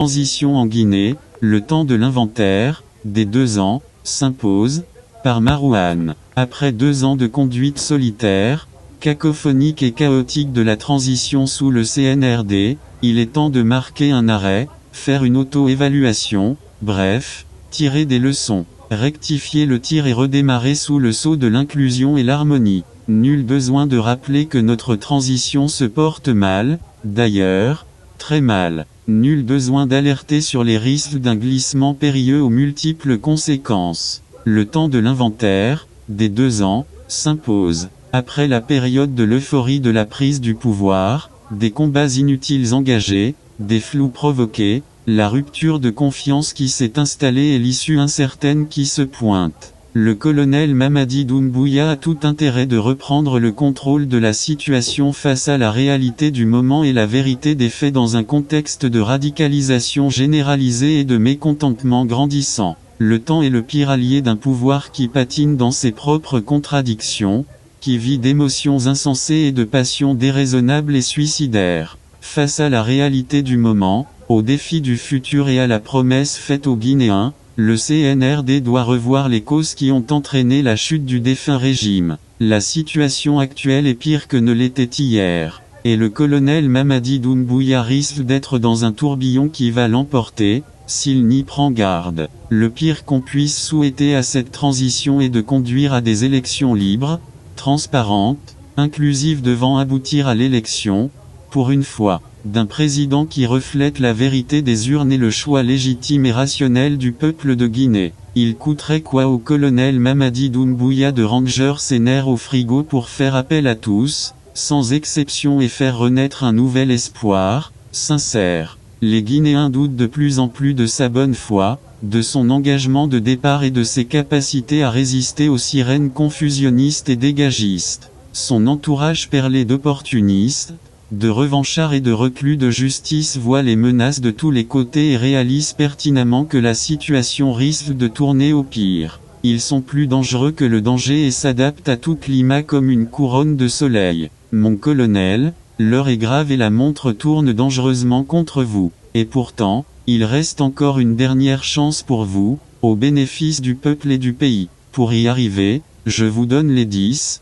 Transition en Guinée, le temps de l'inventaire, des 2 ans, s'impose, par Marouane. Après 2 ans de conduite solitaire, cacophonique et chaotique de la transition sous le CNRD, il est temps de marquer un arrêt, faire une auto-évaluation, bref, tirer des leçons, rectifier le tir et redémarrer sous le sceau de l'inclusion et l'harmonie. Nul besoin de rappeler que notre transition se porte mal, d'ailleurs, très mal. Nul besoin d'alerter sur les risques d'un glissement périlleux aux multiples conséquences. Le temps de l'inventaire, des 2 ans, s'impose. Après la période de l'euphorie de la prise du pouvoir, des combats inutiles engagés, des flous provoqués, la rupture de confiance qui s'est installée et l'issue incertaine qui se pointe. Le colonel Mamadi Doumbouya a tout intérêt de reprendre le contrôle de la situation face à la réalité du moment et la vérité des faits dans un contexte de radicalisation généralisée et de mécontentement grandissant. Le temps est le pire allié d'un pouvoir qui patine dans ses propres contradictions, qui vit d'émotions insensées et de passions déraisonnables et suicidaires. Face à la réalité du moment, aux défis du futur et à la promesse faite aux Guinéens, le CNRD doit revoir les causes qui ont entraîné la chute du défunt régime. La situation actuelle est pire que ne l'était hier. Et le colonel Mamadi Doumbouya risque d'être dans un tourbillon qui va l'emporter, s'il n'y prend garde. Le pire qu'on puisse souhaiter à cette transition est de conduire à des élections libres, transparentes, inclusives devant aboutir à l'élection, pour une fois, d'un président qui reflète la vérité des urnes et le choix légitime et rationnel du peuple de Guinée. Il coûterait quoi au colonel Mamadi Doumbouya de ranger ses nerfs au frigo pour faire appel à tous, sans exception et faire renaître un nouvel espoir, sincère. Les Guinéens doutent de plus en plus de sa bonne foi, de son engagement de départ et de ses capacités à résister aux sirènes confusionnistes et dégagistes. Son entourage perlé d'opportunistes, de revanchards et de reclus de justice voit les menaces de tous les côtés et réalise pertinemment que la situation risque de tourner au pire. Ils sont plus dangereux que le danger et s'adaptent à tout climat comme une couronne de soleil. Mon colonel, l'heure est grave et la montre tourne dangereusement contre vous. Et pourtant, il reste encore une dernière chance pour vous, au bénéfice du peuple et du pays. Pour y arriver, je vous donne les 10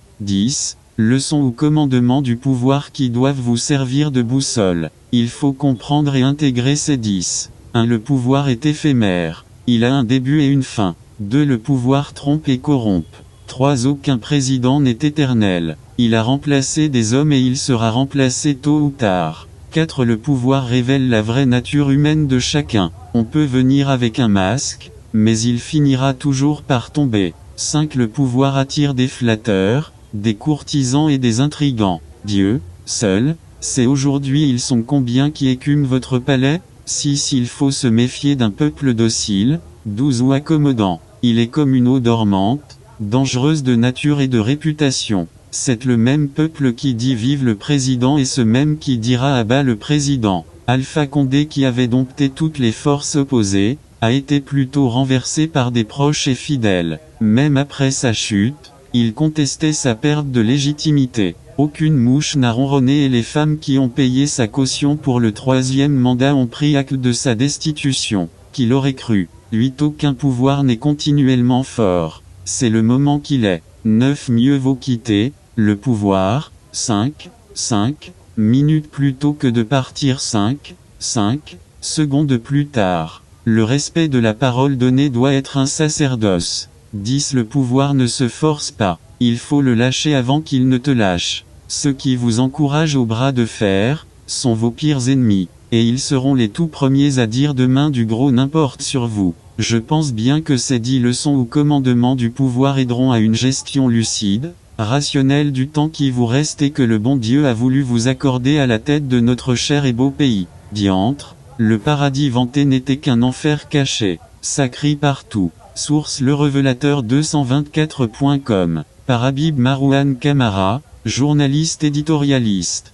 leçons ou commandements du pouvoir qui doivent vous servir de boussole. Il faut comprendre et intégrer ces 10. 1. Le pouvoir est éphémère. Il a un début et une fin. 2. Le pouvoir trompe et corrompt. 3. Aucun président n'est éternel. Il a remplacé des hommes et il sera remplacé tôt ou tard. 4. Le pouvoir révèle la vraie nature humaine de chacun. On peut venir avec un masque, mais il finira toujours par tomber. 5. Le pouvoir attire des flatteurs, des courtisans et des intrigants. Dieu, seul, sait aujourd'hui ils sont combien qui écument votre palais. 6. Il faut se méfier d'un peuple docile, doux ou accommodant. Il est comme une eau dormante, dangereuse de nature et de réputation. C'est le même peuple qui dit vive le président et ce même qui dira à bas le président. Alpha Condé qui avait dompté toutes les forces opposées, a été plutôt renversé par des proches et fidèles. Même après sa chute, il contestait sa perte de légitimité. Aucune mouche n'a ronronné et les femmes qui ont payé sa caution pour le 3e mandat ont pris acte de sa destitution. Qui l'aurait cru? 8. Aucun pouvoir n'est continuellement fort. C'est le moment qu'il est. 9. Mieux vaut quitter le pouvoir 5 minutes plus tôt que de partir 5 secondes plus tard. Le respect de la parole donnée doit être un sacerdoce. 10. Le pouvoir ne se force pas. Il faut le lâcher avant qu'il ne te lâche. Ceux qui vous encouragent au bras de fer sont vos pires ennemis, et ils seront les tout premiers à dire demain du gros n'importe sur vous. Je pense bien que ces 10 leçons ou commandements du pouvoir aideront à une gestion lucide, rationnelle du temps qui vous reste et que le bon Dieu a voulu vous accorder à la tête de notre cher et beau pays. Diantre, le paradis vanté n'était qu'un enfer caché. Ça crie partout. Source Le Révélateur 224.com. Par Habib Marouane Camara, journaliste éditorialiste.